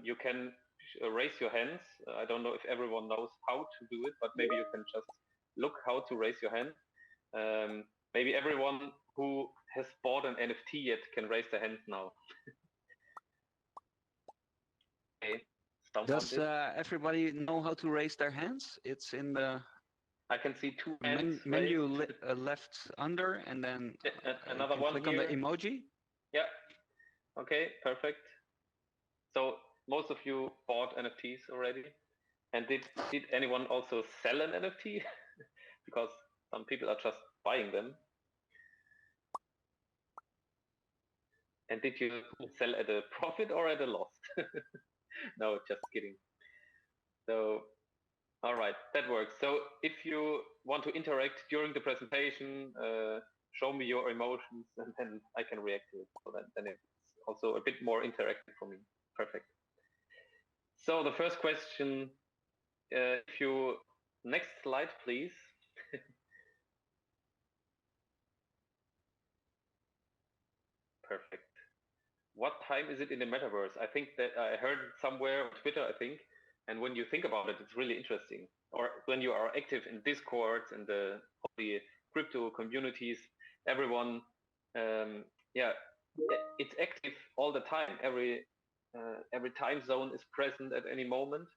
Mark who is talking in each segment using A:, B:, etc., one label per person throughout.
A: you can raise your hands. I don't know if everyone knows how to do it, but maybe you can just look how to raise your hand. Maybe everyone who has bought an NFT yet can raise their hand now. Okay.
B: Does everybody know how to raise their hands? It's in the
A: I can see two hands
B: menu left under, and then
A: another one.
B: Click
A: here.
B: on the emoji.
A: Yeah. Okay. Perfect. So most of you bought NFTs already, and did anyone also sell an NFT? Because some people are just buying them. And did you sell at a profit or at a loss? No, just kidding. So, all right, that works. So if you want to interact during the presentation, show me your emotions, and then I can react to it. So then it's also a bit more interactive for me. Perfect. So the first question, if you, next slide, please. Perfect. What time is it in the metaverse? I think that I heard it somewhere on Twitter, I think. And when you think about it, it's really interesting. Or when you are active in Discord and the crypto communities, everyone, yeah, it's active all the time. Every time zone is present at any moment.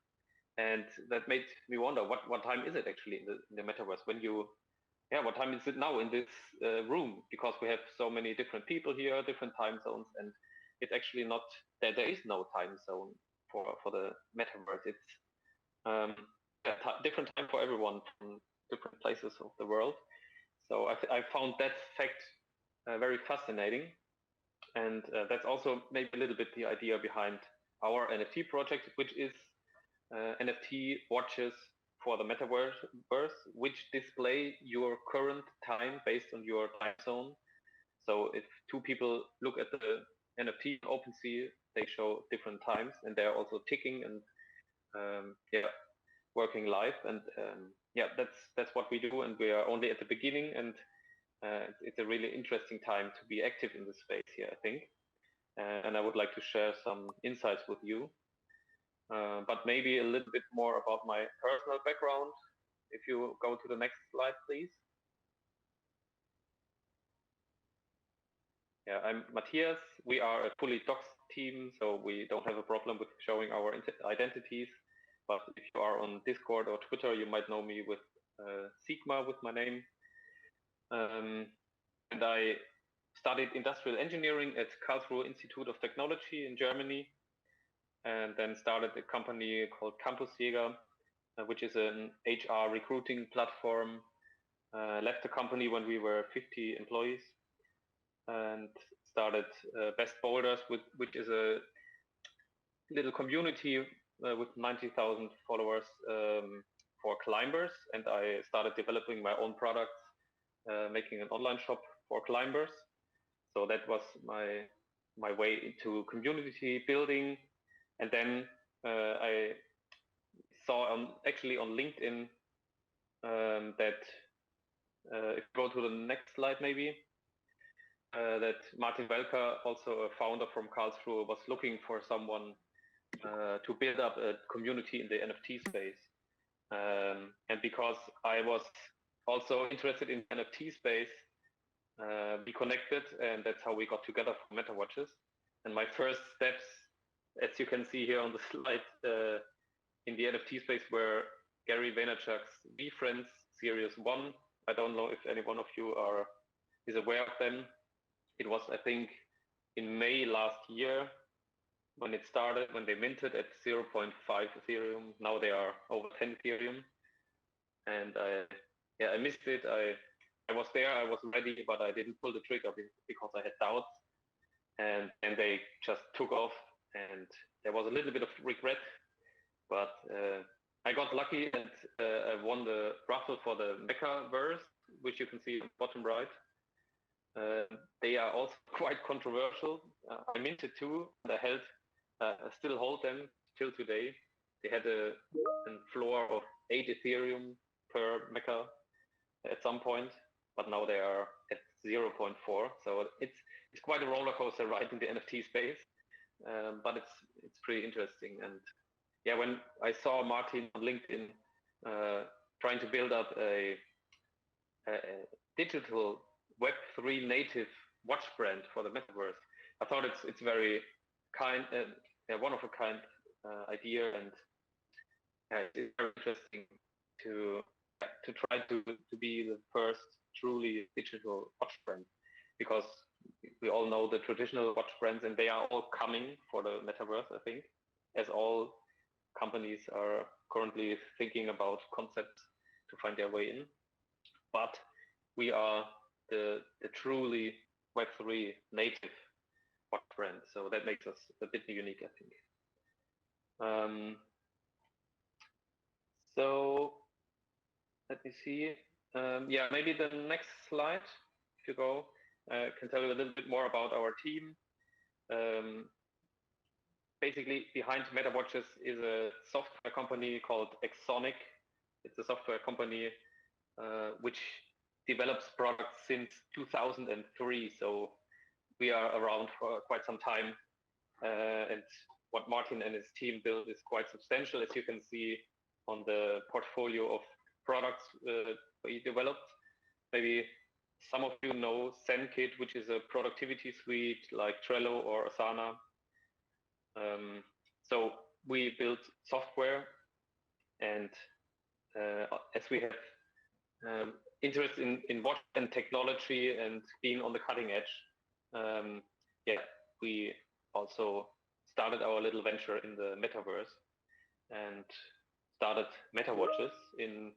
A: And that made me wonder, what time is it actually in the metaverse? When you, yeah, what time is it now in this room? Because we have so many different people here, different time zones, and it's actually not that there is no time zone for the metaverse. It's a different time for everyone from different places of the world. So I found that fact very fascinating, and that's also maybe a little bit the idea behind our NFT project, which is NFT watches for the metaverse, which display your current time based on your time zone. So if two people look at the NFT on OpenSea, they show different times, and they're also ticking and yeah, working live. And yeah, that's what we do, and we are only at the beginning, and it's a really interesting time to be active in this space here, I think. And I would like to share some insights with you, but maybe a little bit more about my personal background. If you go to the next slide, please. Yeah, I'm Matthias. We are a fully doxed team, so we don't have a problem with showing our identities. But if you are on Discord or Twitter, you might know me with Sigma, with my name. And I studied industrial engineering at Karlsruhe Institute of Technology in Germany, and then started a company called Campusjäger, which is an HR recruiting platform. Left the company when we were 50 employees, and started Best Boulders, which is a little community with 90,000 followers for climbers. And I started developing my own products, making an online shop for climbers. So that was my way into community building. And then I saw actually on LinkedIn that, if you go to the next slide maybe, that Martin Welker, also a founder from Karlsruhe, was looking for someone to build up a community in the NFT space. And because I was also interested in the NFT space, we connected, and that's how we got together for MetaWatches. And my first steps, as you can see here on the slide, in the NFT space were Gary Vaynerchuk's VFriends Series 1. I don't know if any one of you is aware of them. It was, I think, in May last year when it started, when they minted at 0.5 Ethereum. Now they are over 10 Ethereum. And I missed it. I was there, I was ready, but I didn't pull the trigger because I had doubts. And they just took off, and there was a little bit of regret. But I got lucky, and I won the raffle for the Metaverse, which you can see bottom right. They are also quite controversial. I minted two, and I still hold them till today. They had a floor of 8 Ethereum per mecha at some point, but now they are at 0.4. So it's quite a roller coaster ride in the NFT space. but it's pretty interesting. And yeah, when I saw Martin on LinkedIn trying to build up a digital Web3 native watch brand for the metaverse, I thought it's very kind, one of a kind idea, and it's very interesting to try to be the first truly digital watch brand, because we all know the traditional watch brands, and they are all coming for the metaverse, I think, as all companies are currently thinking about concepts to find their way in. But we are the truly Web3 native watch brand, so that makes us a bit unique, I think. So let me see. Yeah, maybe the next slide, if you go, can tell you a little bit more about our team. Basically, behind MetaWatches is a software company called Exonic. It's a software company which develops products since 2003. So we are around for quite some time. And what Martin and his team built is quite substantial, as you can see on the portfolio of products we developed. Maybe some of you know ZenKit, which is a productivity suite like Trello or Asana. So we built software, and as we have interest in watch and technology and being on the cutting edge, yeah, we also started our little venture in the metaverse and started MetaWatches in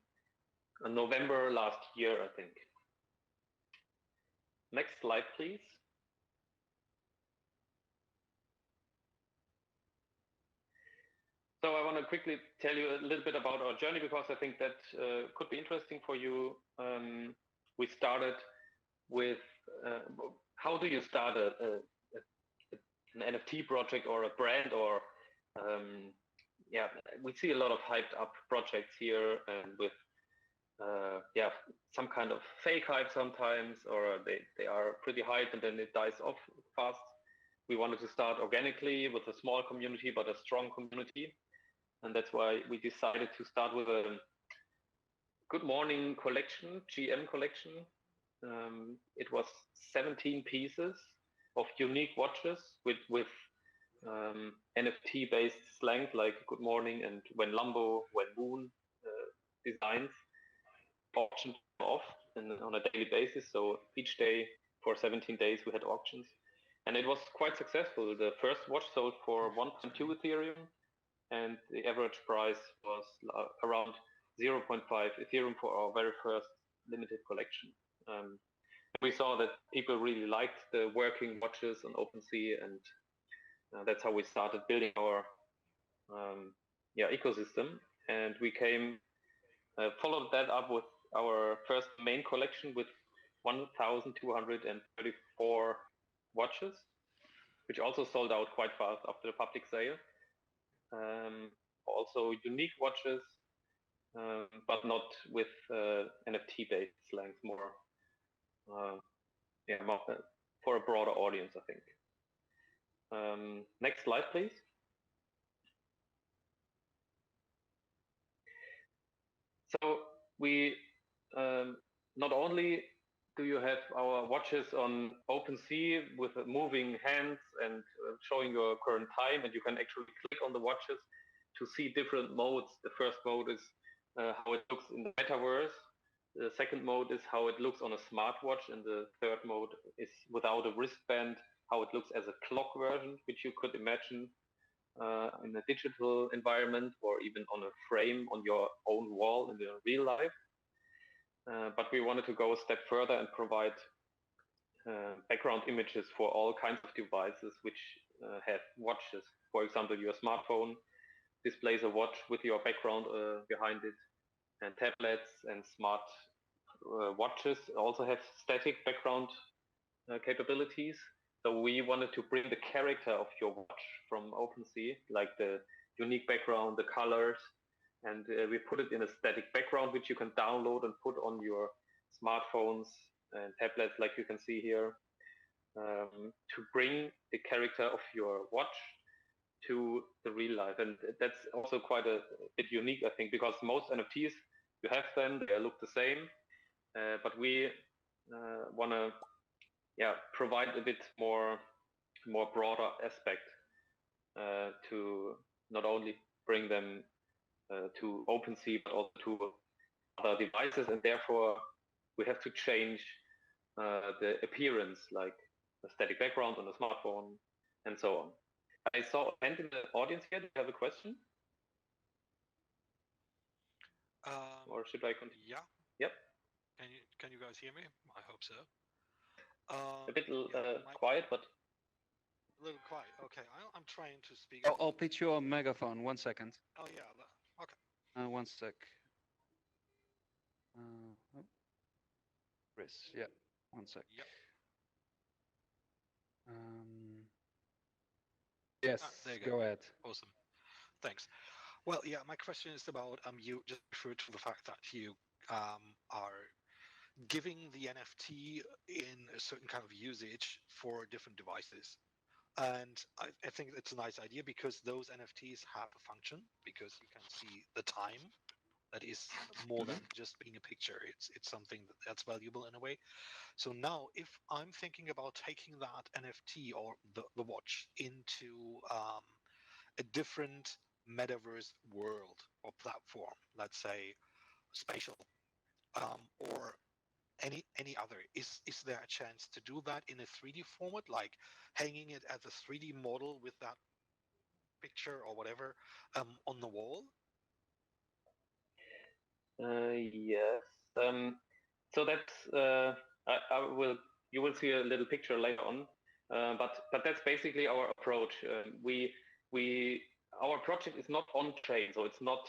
A: November last year, I think. Next slide, please. So I want to quickly tell you a little bit about our journey, because I think that could be interesting for you. We started with how do you start an NFT project or a brand, or yeah, we see a lot of hyped up projects here, and with yeah, some kind of fake hype sometimes, or they are pretty hyped and then it dies off fast. We wanted to start organically with a small community, but a strong community. And that's why we decided to start with a Good Morning collection, GM collection. It was 17 pieces of unique watches with NFT-based slang like Good Morning and When Lambo, When Moon designs, auctioned off on a daily basis. So each day for 17 days we had auctions, and it was quite successful. The first watch sold for 1.2 Ethereum, and the average price was around 0.5 Ethereum for our very first limited collection. We saw that people really liked the working watches on OpenSea, and that's how we started building our ecosystem. And we followed that up with our first main collection with 1,234 watches, which also sold out quite fast after the public sale. Also unique watches, but not with NFT-based slangs, more for a broader audience, I think. Next slide, please. So we not only do you have our watches on OpenSea with moving hands and showing your current time, and you can actually click on the watches to see different modes. The first mode is how it looks in the metaverse. The second mode is how it looks on a smartwatch, and the third mode is without a wristband, how it looks as a clock version, which you could imagine in a digital environment, or even on a frame on your own wall in the real life. But we wanted to go a step further and provide background images for all kinds of devices which have watches. For example, your smartphone displays a watch with your background behind it, and tablets and smart watches also have static background capabilities. So we wanted to bring the character of your watch from OpenSea, like the unique background, the colors, and we put it in a static background, which you can download and put on your smartphones and tablets, like you can see here. to bring the character of your watch to the real life. And that's also quite a bit unique, I think, because most NFTs, you have them, they look the same, but we want to provide a bit more broader aspect to not only bring them to OpenSea, but also to other devices, and therefore we have to change the appearance, like a static background on a smartphone, and so on. I saw a hand in the audience here. Do you have a question? Or should I continue?
C: Yeah.
A: Yep.
C: Can you guys hear me? I hope so.
A: A bit quiet, but
C: a little quiet. Okay, I'm trying to speak.
B: I'll pitch you a megaphone. 1 second.
C: Oh yeah. Okay.
B: 1 sec. Chris, yeah. 1 sec.
C: Yep.
B: Yes.
C: There you
B: go ahead.
C: Awesome. Thanks. Well, yeah. My question is about you just referred to the fact that you are giving the NFT in a certain kind of usage for different devices. And I think it's a nice idea because those NFTs have a function, because you can see the time that is more than just being a picture. It's something that's valuable in a way. So now if I'm thinking about taking that NFT or the watch into a different metaverse world or platform, let's say spatial, or any other, is there a chance to do that in a 3D format, like hanging it as a 3D model with that picture or whatever on the wall?
A: Yes. So that's you will see a little picture later on, but that's basically our approach. Our project is not on chain, so it's not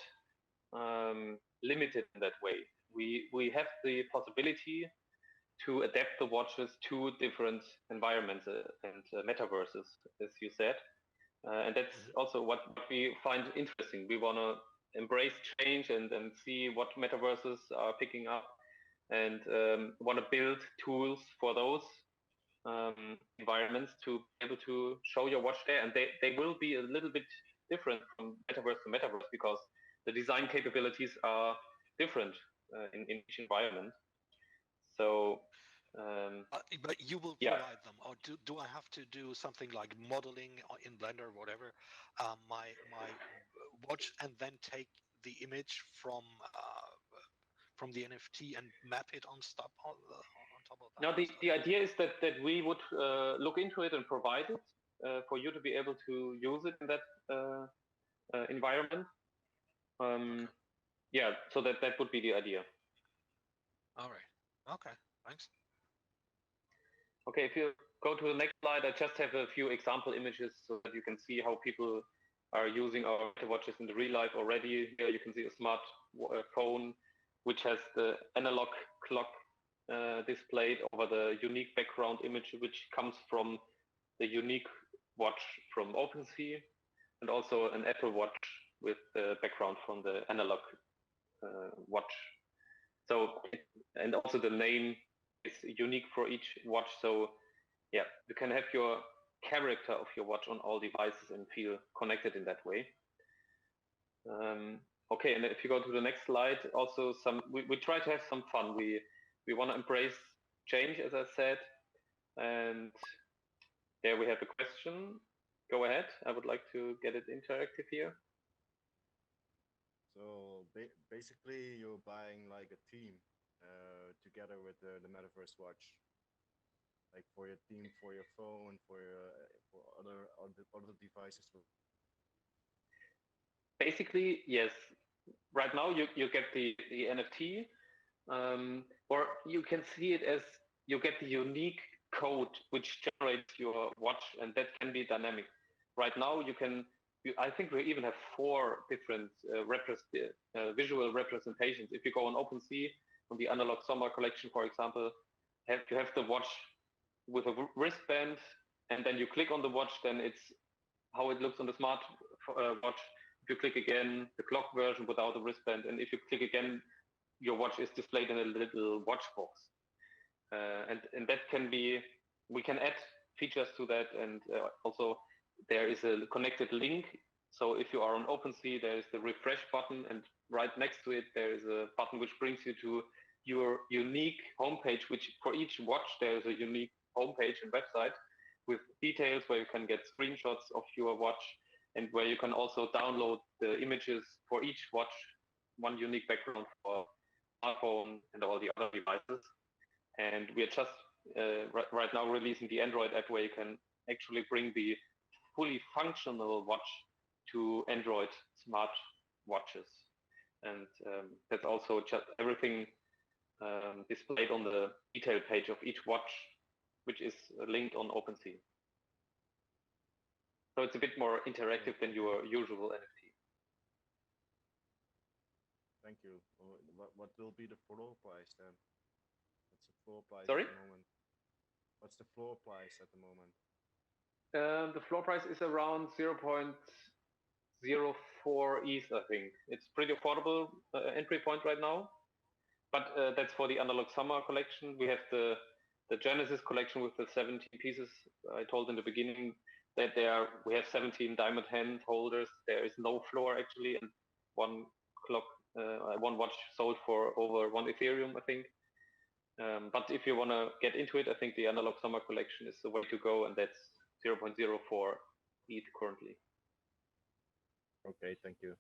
A: limited in that way. We have the possibility to adapt the watches to different environments and metaverses, as you said, and that's also what we find interesting. We want to embrace change and see what metaverses are picking up, and want to build tools for those environments to be able to show your watch there. And they will be a little bit different from metaverse to metaverse because the design capabilities are different in each environment. So
C: but you will provide them, or do I have to do something like modeling in Blender or whatever, my watch, and then take the image from the NFT and map it on top of that?
A: Now the idea is that we would look into it and provide it for you to be able to use it in that environment. Yeah, so that would be the idea.
C: All right. Okay. Thanks.
A: Okay, if you go to the next slide, I just have a few example images so that you can see how people are using our watches in the real life already. Here you can see a smart phone which has the analog clock displayed over the unique background image which comes from the unique watch from OpenSea, and also an Apple Watch with the background from the analog watch. So, and also the name is unique for each watch. So yeah, you can have your character of your watch on all devices and feel connected in that way. Okay, and if you go to the next slide, also we try to have some fun. We want to embrace change, as I said, and there we have a question. Go ahead. I would like to get it interactive here.
D: So basically, you're buying like a theme together with the Metaverse watch, like for your theme, for your phone, for other devices.
A: Basically, yes. Right now, you get the NFT, or you can see it as you get the unique code which generates your watch, and that can be dynamic. Right now, I think we even have 4 different visual representations. If you go on OpenSea, on the analog MFR collection, for example, you have the watch with a wristband, and then you click on the watch, then it's how it looks on the smart watch. If you click again, the clock version without the wristband, and if you click again, your watch is displayed in a little watch box. And that can be, we can add features to that, and also there is a connected link. So if you are on OpenSea, there is the refresh button, and right next to it there is a button which brings you to your unique homepage, which for each watch there is a unique homepage and website with details where you can get screenshots of your watch, and where you can also download the images for each watch, one unique background for smartphone and all the other devices. And we are just right now releasing the Android app where you can actually bring the fully functional watch to Android smart watches. And that's also just everything displayed on the detail page of each watch, which is linked on OpenSea. So it's a bit more interactive than your usual NFT.
D: Thank you. What will be the floor price then? What's the floor price
A: Sorry?
D: at the moment? What's the floor price at the moment?
A: The floor price is around 0.04 ETH, I think. It's pretty affordable entry point right now. But that's for the Analog Summer collection. We have the Genesis collection with the 17 pieces. I told in the beginning that we have 17 diamond hand holders. There is no floor actually, and one watch sold for over 1 Ethereum, I think. But if you want to get into it, I think the Analog Summer collection is the way to go, and that's 0.04 ETH currently.
D: Okay, thank you.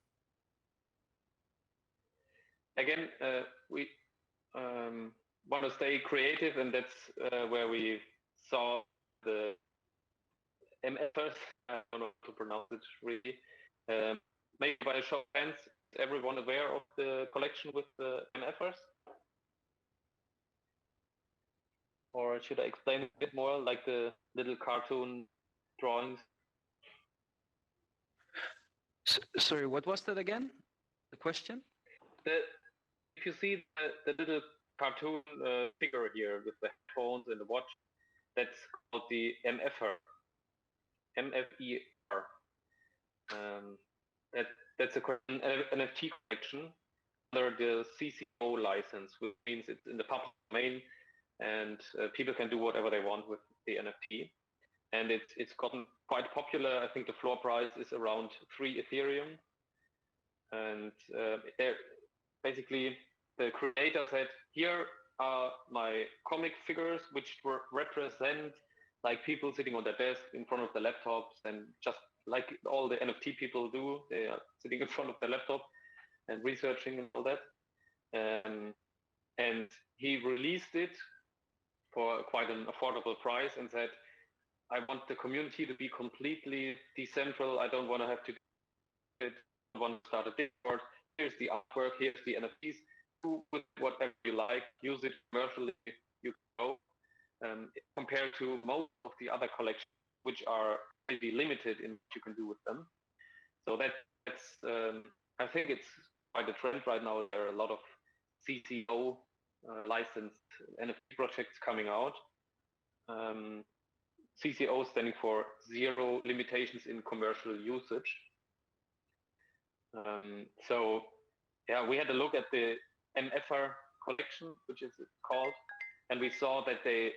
A: Again, we want to stay creative, and that's where we saw the MFR. I don't know how to pronounce it really. Maybe by a show of hands, is everyone aware of the collection with the MFRs? Or should I explain a bit more, like the little cartoon drawings?
B: Sorry, what was that again? The question?
A: If you see the little cartoon figure here with the headphones and the watch, that's called the MFR. MFER. That's an NFT collection under the CCO license, which means it's in the public domain, and people can do whatever they want with the NFT. And it's gotten quite popular. I think the floor price is around 3 Ethereum. And basically the creator said, here are my comic figures, which represent like people sitting on their desk in front of the laptops, and just like all the NFT people do, they are sitting in front of their laptop and researching and all that. And he released it for quite an affordable price and said, I want the community to be completely decentral. I don't want to have to do it. I want to start a Discord. Here's the artwork. Here's the NFTs. Do with whatever you like. Use it commercially. You go. Compared to most of the other collections, which are pretty limited in what you can do with them. So that's I think it's quite a trend right now. There are a lot of CCO licensed NFT projects coming out. CCO standing for zero limitations in commercial usage. So yeah, we had a look at the MFR collection, which is called, and we saw that a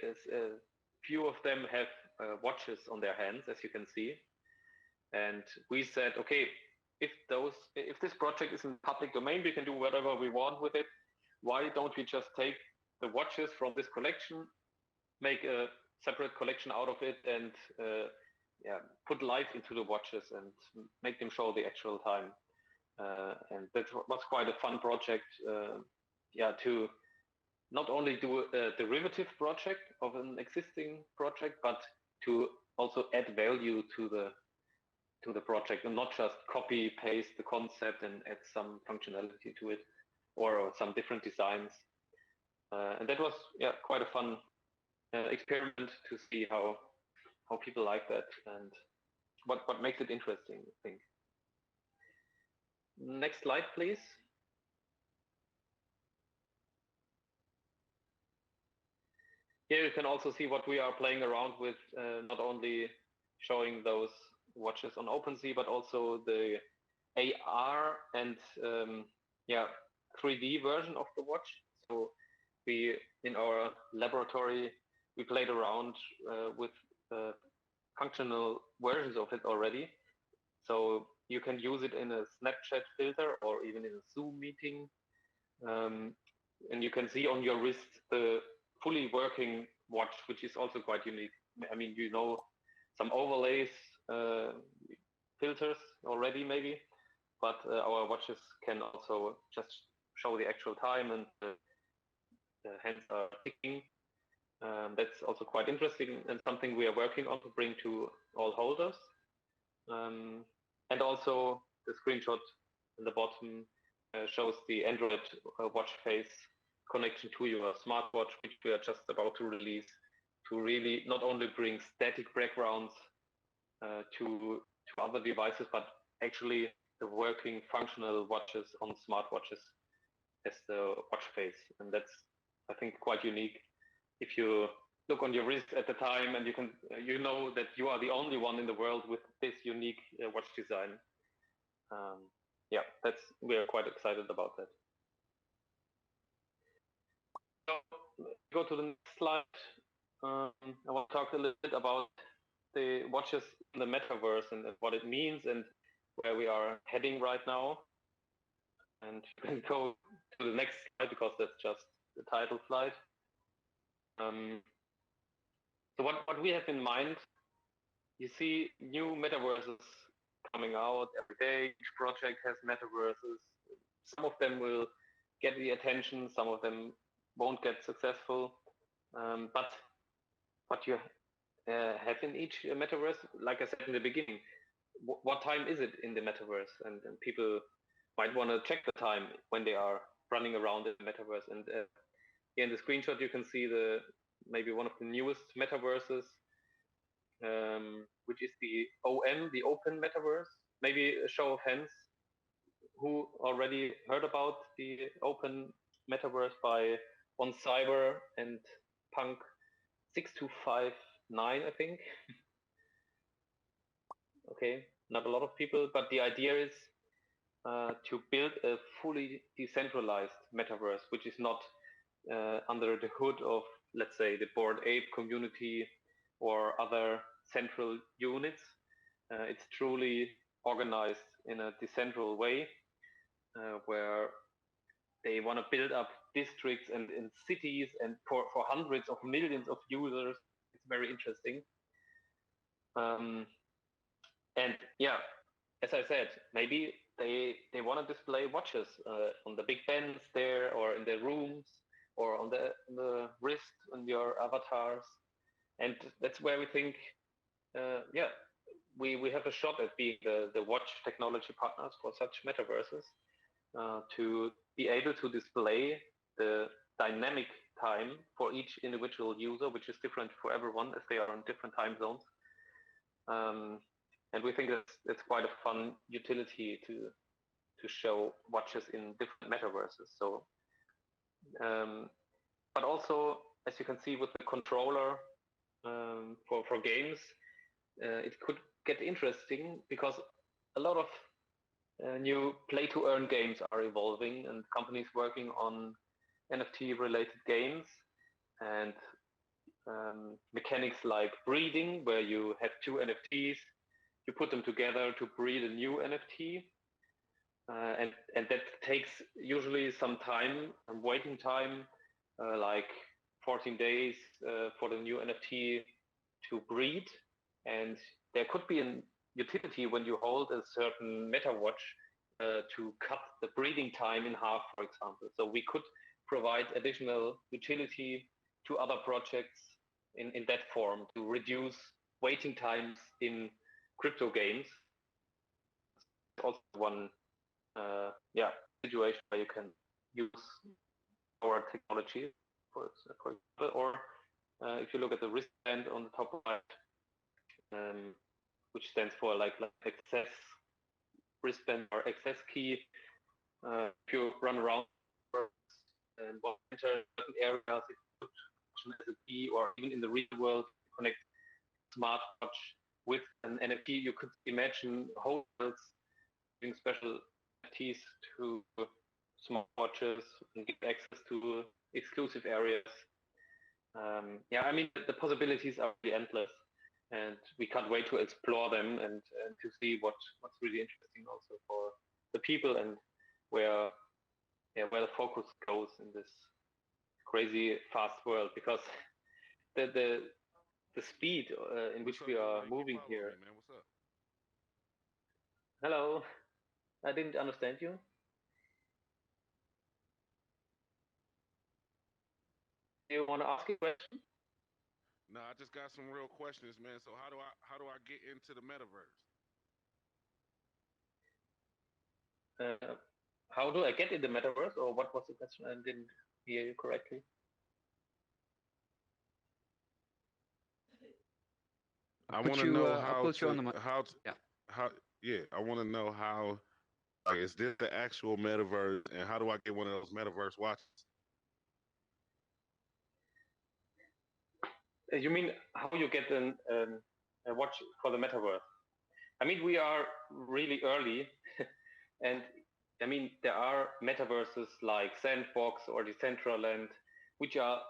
A: few of them have watches on their hands, as you can see. And we said, okay, if this project is in public domain, we can do whatever we want with it. Why don't we just take the watches from this collection, make a separate collection out of it, and put light into the watches and make them show the actual time. And that was quite a fun project. To not only do a derivative project of an existing project, but to also add value to the project, and not just copy paste the concept and add some functionality to it, or some different designs. And that was quite a fun experiment to see how people like that and what makes it interesting, I think. Next slide, please. Here you can also see what we are playing around with, not only showing those watches on OpenSea, but also the AR and 3D version of the watch. So in our laboratory, we played around with functional versions of it already. So you can use it in a Snapchat filter or even in a Zoom meeting. And you can see on your wrist the fully working watch, which is also quite unique. I mean, you know, some overlays, filters already maybe, but our watches can also just show the actual time and the hands are ticking. That's also quite interesting and something we are working on to bring to all holders. And also the screenshot in the bottom shows the Android watch face connection to your smartwatch, which we are just about to release, to really not only bring static backgrounds to other devices, but actually the working functional watches on smartwatches as the watch face. And that's, I think, quite unique. If you look on your wrist at the time and you know that you are the only one in the world with this unique watch design. Yeah, we are quite excited about that. So go to the next slide. I want to talk a little bit about the watches in the metaverse and what it means and where we are heading right now. And you can go to the next slide because that's just the title slide. So what we have in mind, you see new metaverses coming out every day. Each project has metaverses. Some of them will get the attention, some of them won't get successful. But what you have in each metaverse, like I said in the beginning, what time is it in the metaverse? And people might want to check the time when they are running around in the metaverse. And here in the screenshot, you can see maybe one of the newest metaverses, which is the OM, the Open Metaverse. Maybe a show of hands who already heard about the Open Metaverse by On Cyber and Punk 6259, I think. Okay, not a lot of people, but the idea is to build a fully decentralized metaverse, which is not under the hood of, let's say, the Bored Ape community or other central units. It's truly organized in a decentral way, where they want to build up districts and cities and for hundreds of millions of users. It's very interesting. And yeah, as I said, maybe they want to display watches on the big bands there, or in their rooms, or on the wrist, on your avatars. And that's where we think, yeah, we have a shot at being the watch technology partners for such metaverses, to be able to display the dynamic time for each individual user, which is different for everyone as they are on different time zones. And we think it's quite a fun utility to show watches in different metaverses. So, but also, as you can see with the controller for games, it could get interesting because a lot of new play-to-earn games are evolving and companies working on NFT-related games and mechanics like breeding, where you have two NFTs, you put them together to breed a new NFT, and that takes usually some time, waiting time, like 14 days for the new NFT to breed. And there could be a utility when you hold a certain MetaWatch to cut the breeding time in half, for example. So we could provide additional utility to other projects in that form to reduce waiting times in crypto games. It's also one situation where you can use our technology, for example, or if you look at the wristband on the top right, which stands for like access wristband or access key. If you run around and want to enter certain areas, it could function as a key, or even in the real world, connect smartwatch with an NFT. You could imagine hotels giving special NFTs to smartwatches and give access to exclusive areas. Yeah, I mean, the possibilities are really endless. and we can't wait to explore them and to see what's really interesting also for the people and where the focus goes in this crazy fast world, because the speed in which we are moving here.
E: Man, what's up?
A: Hello, I didn't understand you. Do you want to ask a question?
E: No, I just got some real questions, man. So how do I get into the metaverse?
A: How do I get in the metaverse, or what was the question? I didn't hear you correctly.
E: I want to know how I want to know how, like, is this the actual metaverse, and how do I get one of those metaverse watches?
A: You mean how you get a watch for the metaverse? I mean, we are really early, and I mean, there are metaverses like Sandbox or Decentraland, which are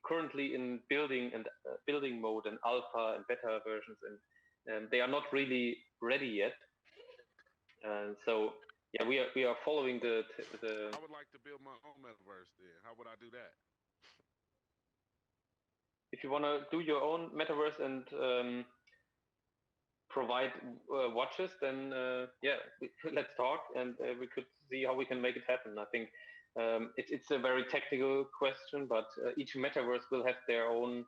A: currently in building mode and alpha and beta versions, and they are not really ready yet. So yeah, we are following the.
E: I would like to build my own metaverse. Then how would I do that?
A: If you want to do your own metaverse and provide watches, then let's talk, and we could see how we can make it happen. I think it's a very technical question, but each metaverse will have their own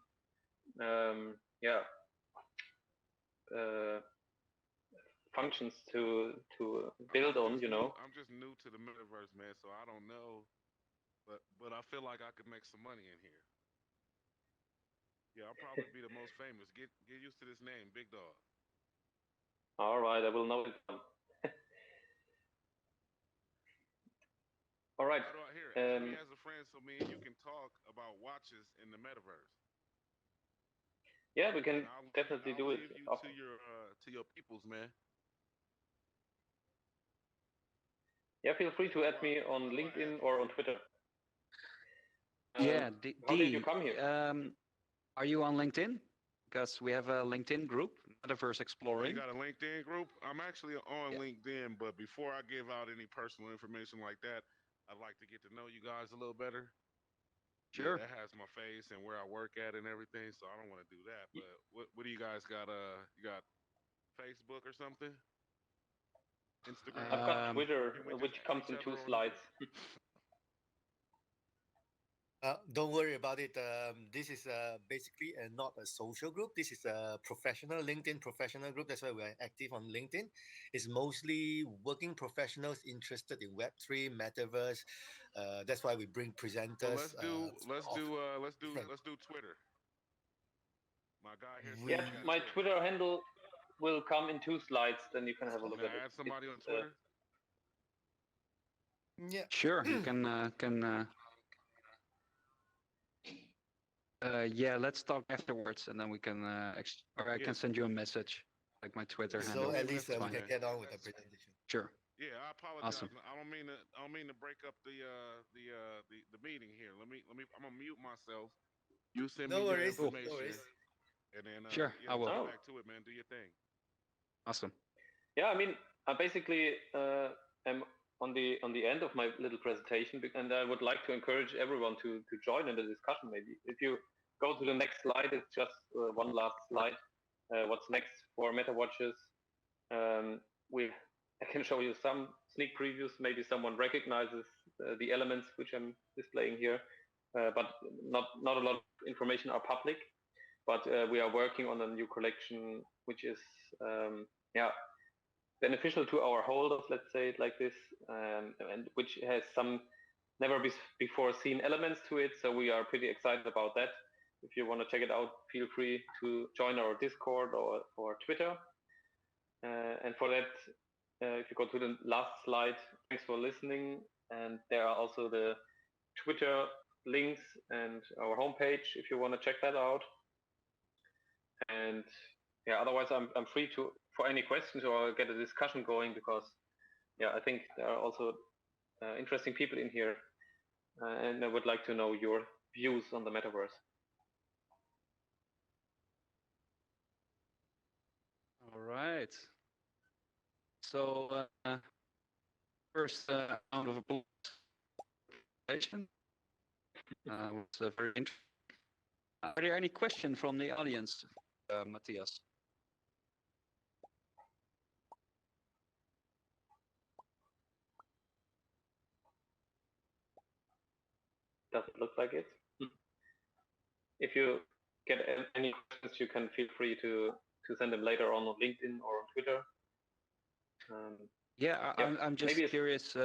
A: functions to build on.
E: I'm just new to the metaverse, man, so I don't know, but I feel like I could make some money in here. Yeah, I'll probably be the most famous. Get used to this name, Big Dog.
A: All right, I will know it. All right.
E: How do I hear it? Add me as a friend so me and you can talk about watches in the metaverse.
A: Yeah, we can definitely do it.
E: I'll leave you to your peoples, man.
A: Yeah, feel free to add me on LinkedIn or on Twitter.
B: Yeah,
A: how did you come here?
B: Are you on LinkedIn? Because we have a LinkedIn group, Metaverse Exploring.
E: You got a LinkedIn group? I'm actually on LinkedIn, but before I give out any personal information like that, I'd like to get to know you guys a little better.
B: Sure.
E: Yeah, that has my face and where I work at and everything, so I don't want to do that. But what do you guys got? You got Facebook or something? Instagram?
A: I've got Twitter, which comes in 2 slides.
F: Don't worry about it. This is basically not a social group. This is a professional LinkedIn professional group. That's why we're active on LinkedIn. It's mostly working professionals interested in Web3, Metaverse. That's why we bring presenters.
E: Well, let's do Twitter. My guy here.
A: Yeah, my Twitter handle will come in 2 slides. Then you can have a look at it.
E: Add somebody on Twitter.
F: Yeah.
B: Sure, you can. Let's talk afterwards, and then we can. Or I can send you a message, like my Twitter handle.
F: So at least we can get on with the presentation.
B: Sure.
E: Yeah, I apologize.
B: Awesome.
E: I don't mean to break up the meeting here. I'm gonna mute myself. You send me your information,
F: no worries.
E: And then
B: sure, I will.
E: Get back to it, man. Do your thing.
B: Awesome.
A: Yeah, I mean, I basically am on the end of my little presentation, and I would like to encourage everyone to join in the discussion. Maybe if you go to the next slide, it's just one last slide. What's next for MetaWatches? I can show you some sneak previews. Maybe someone recognizes the elements which I'm displaying here, but not a lot of information are public. But we are working on a new collection, which is beneficial to our holders, let's say it like this, and which has some never before seen elements to it. So we are pretty excited about that. If you want to check it out, feel free to join our Discord or Twitter. And for that, if you go to the last slide, thanks for listening. And there are also the Twitter links and our homepage if you want to check that out. And yeah, otherwise I'm free for any questions or get a discussion going, because I think there are also interesting people in here, and I would like to know your views on the metaverse.
B: All right. So first round of applause. Was very interesting. Are there any questions from the audience, Matthias?
A: Does it look like it? If you get any questions, you can feel free to send them later on LinkedIn or on Twitter.
B: Yeah, I'm just curious.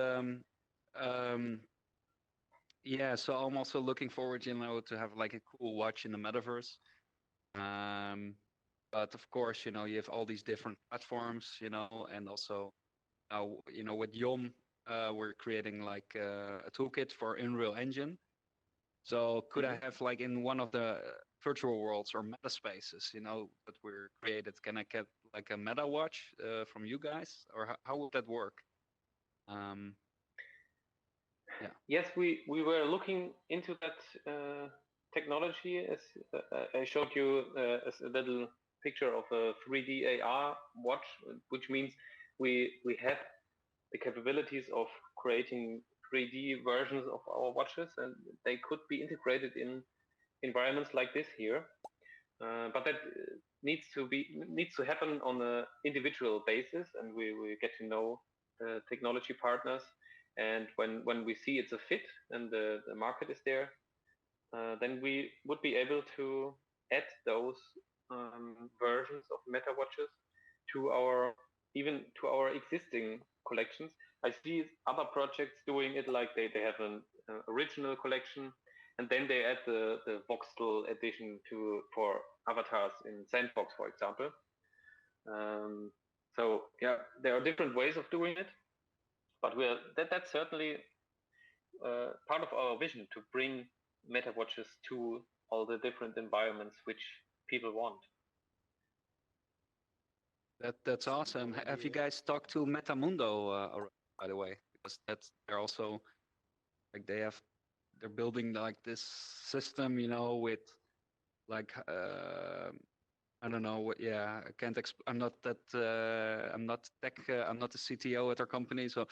B: Yeah, so I'm also looking forward, to have like a cool watch in the metaverse. But of course, you have all these different platforms, and also, with Yom, we're creating like a toolkit for Unreal Engine. So could I have like in one of the virtual worlds or meta spaces, that we're created, can I get like a meta watch from you guys, or how would that work? Yeah.
A: Yes, we were looking into that technology. As I showed you as a little picture of a 3D AR watch, which means we have the capabilities of creating 3D versions of our watches, and they could be integrated in environments like this here. But that needs to happen on an individual basis, and we get to know the technology partners. And when we see it's a fit and the market is there, then we would be able to add those versions of MetaWatches to our existing collections. I see other projects doing it, like they have an original collection, and then they add the voxel edition for avatars in Sandbox, for example. So yeah, there are different ways of doing it, but that's certainly part of our vision, to bring MetaWatches to all the different environments which people want.
B: That's awesome. Have you guys talked to Metamundo already, by the way? Because they're also like they're building like this system, with like I don't know what. Yeah, I can't. I'm not that. I'm not tech. I'm not the CTO at our company. So,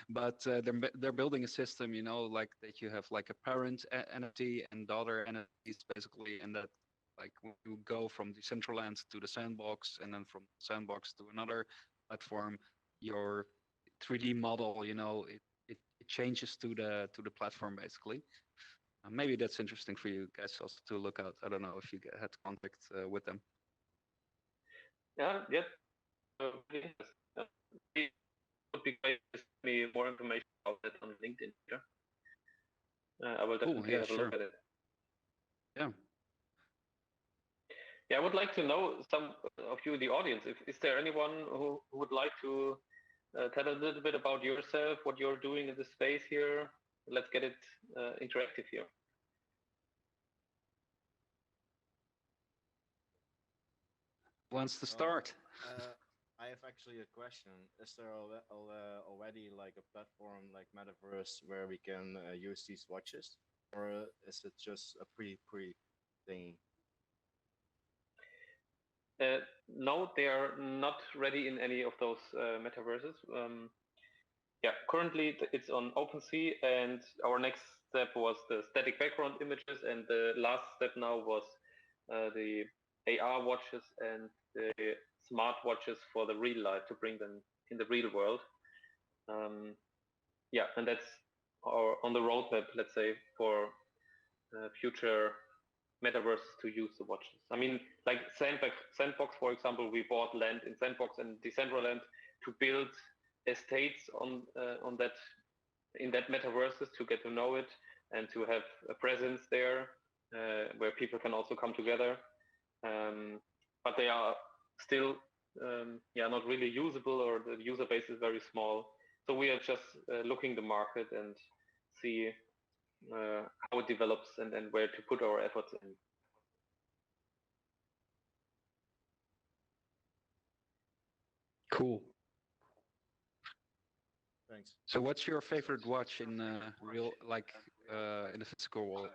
B: but they're building a system, like that you have like a parent NFT and daughter NFTs basically, and that like when you go from Decentraland to the Sandbox, and then from Sandbox to another platform, your 3D model, it changes to the platform basically. Maybe that's interesting for you guys also to look out. I don't know if you had contact with them.
A: Yeah. It would be great to send me more information about that on LinkedIn. I will definitely have a look at it.
B: Yeah.
A: Yeah, I would like to know, some of you in the audience, is there anyone who would like to tell a little bit about yourself, what you're doing in the space here? Let's get it interactive here.
B: Wants to start?
D: I have actually a question. Is there already like a platform like Metaverse where we can use these watches, or is it just a pre thing?
A: No, they are not ready in any of those metaverses. Yeah, currently it's on OpenSea, and our next step was the static background images, and the last step now was the AR watches and the smart watches for the real life, to bring them in the real world. Yeah, and that's on the roadmap, let's say, for future metaverse to use the watches. I mean, like Sandbox, for example, we bought land in Sandbox and Decentraland to build estates on that, in that metaverses, to get to know it and to have a presence there where people can also come together. But they are still not really usable, or the user base is very small. So we are just looking the market and see how it develops and where to put our efforts in.
B: Cool.
D: Thanks.
B: So what's your favorite watch in real, like in the physical world?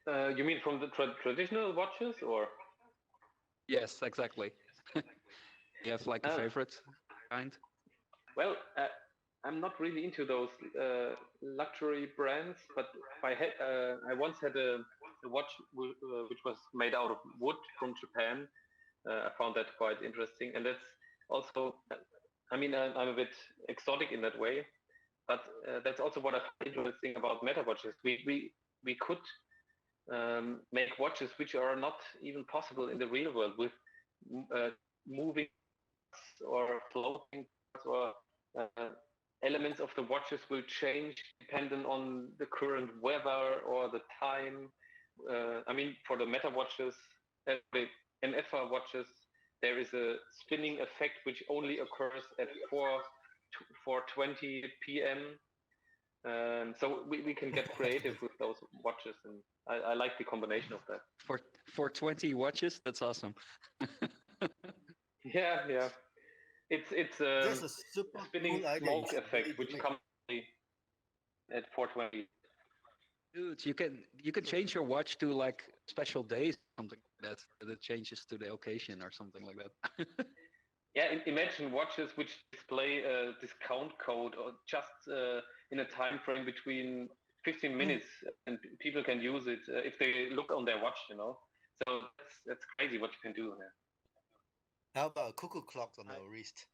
A: You mean from the traditional watches, or?
B: Yes, exactly. You have like a favorite kind?
A: Well, I'm not really into those luxury brands, but I once had a watch which was made out of wood from Japan. I found that quite interesting, and that's also, I mean, I'm a bit exotic in that way, but that's also what I find interesting about MetaWatches. We could make watches which are not even possible in the real world with moving or floating or elements of the watches will change depending on the current weather or the time. I mean, for the MetaWatches, the MFR watches, there is a spinning effect which only occurs at 4:20 p.m. So we can get creative with those watches, and I like the combination of that.
B: For 20 watches, that's awesome.
A: Yeah. It's
F: That's a super
A: spinning
F: cool idea.
A: smoke
F: It's
A: effect,
F: really
A: which
F: unique.
A: comes at 4:20.
B: Dude, you can change your watch to like special days, something like that it changes to the occasion or something like that.
A: Yeah, imagine watches which display a discount code or just in a time frame between 15 minutes, and people can use it if they look on their watch, So that's crazy what you can do here.
F: How about a cuckoo clock on our wrist?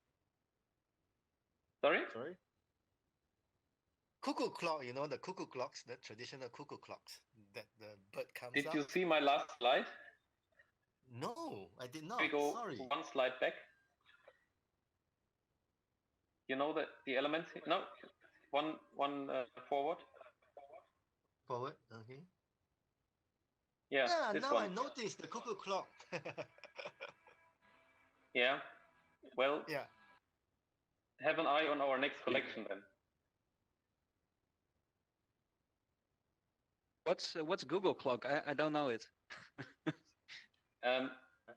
A: Sorry?
F: Cuckoo clock, the cuckoo clocks, the traditional cuckoo clocks that the bird comes
A: Did
F: out.
A: you see my last slide?
F: No, I did not.
A: We go
F: Sorry.
A: one slide back. You know the elements? No, one forward.
F: Forward, okay.
A: Yeah,
F: now
A: one.
F: I noticed the cuckoo clock.
A: Yeah. Well,
F: yeah.
A: Have an eye on our next collection then.
B: What's Google clock? I don't know it.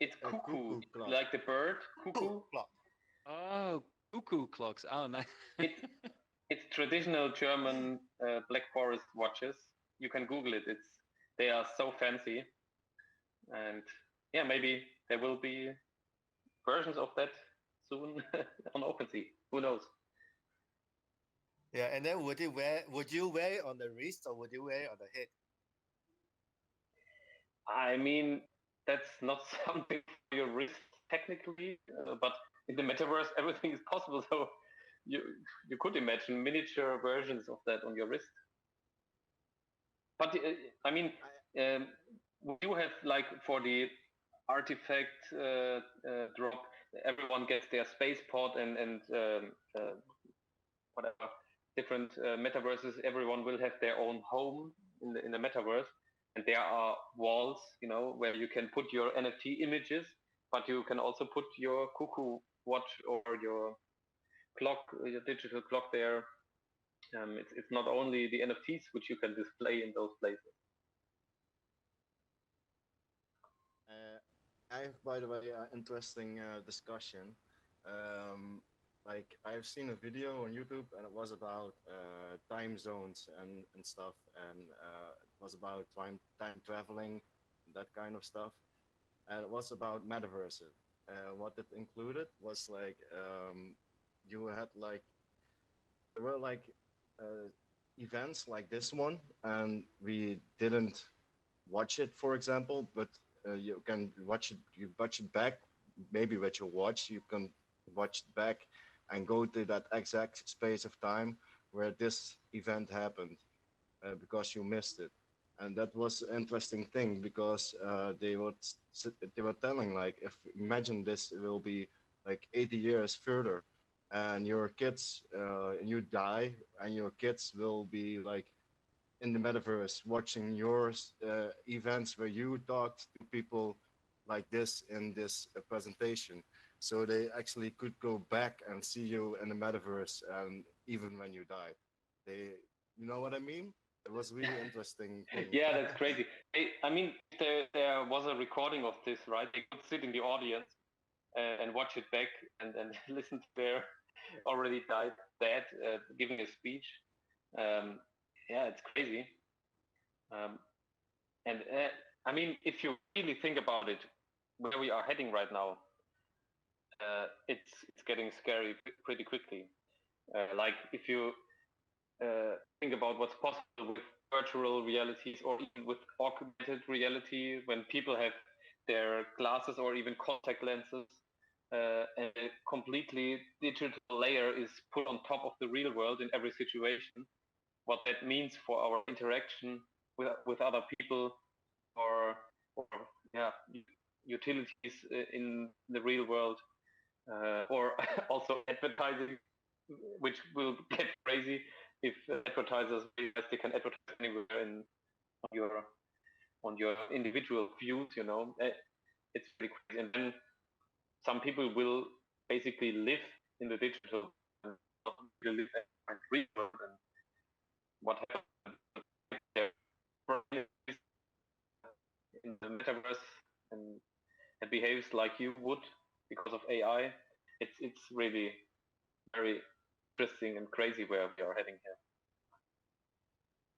A: It's cuckoo,
D: clock.
A: like the bird, cuckoo.
F: Clock.
B: Oh, cuckoo clocks. Oh, nice.
A: It's traditional German Black Forest watches. You can Google it. They are so fancy, and yeah, maybe there will be versions of that soon on OpenSea. Who knows?
F: Yeah, and then would you wear it on the wrist or would you wear it on the head?
A: I mean, that's not something for your wrist technically, but in the metaverse, everything is possible. So you could imagine miniature versions of that on your wrist. But I mean, we do have like for the artifact drop, everyone gets their space pod and whatever different metaverses. Everyone will have their own home in the metaverse, and there are walls, where you can put your NFT images, but you can also put your cuckoo watch or your clock, your digital clock there. It's not only the NFTs which you can display in those places.
D: I have, by the way, an interesting discussion. Like I've seen a video on YouTube, and it was about time zones and stuff, and it was about time traveling, that kind of stuff, and it was about metaverses. What it included was like you had like there were like events like this one, and we didn't watch it, for example, but you can watch it. You watch it back, maybe with your watch. You can watch it back and go to that exact space of time where this event happened because you missed it. And that was an interesting thing because they were telling like, if imagine this will be like 80 years further, and your kids you die, and your kids will be like in the metaverse watching your events where you talked to people like this in this presentation. So they actually could go back and see you in the metaverse, and even when you died, you know what I mean? It was really interesting thing.
A: Yeah, that's crazy. I mean, there was a recording of this, right? They could sit in the audience and watch it back and listen to their already died dad giving a speech. Yeah, it's crazy. And I mean, if you really think about it, where we are heading right now, it's getting scary pretty quickly. Like if you think about what's possible with virtual realities or even with augmented reality, when people have their glasses or even contact lenses, and a completely digital layer is put on top of the real world in every situation, what that means for our interaction with other people, or yeah, utilities in the real world, or also advertising, which will get crazy if advertisers realize they can advertise anywhere on your individual views. It's pretty crazy. And then some people will basically live in the digital and not really live in the real world. And what happens there in the metaverse, and it behaves like you would because of AI. It's really very interesting and crazy where we are heading here.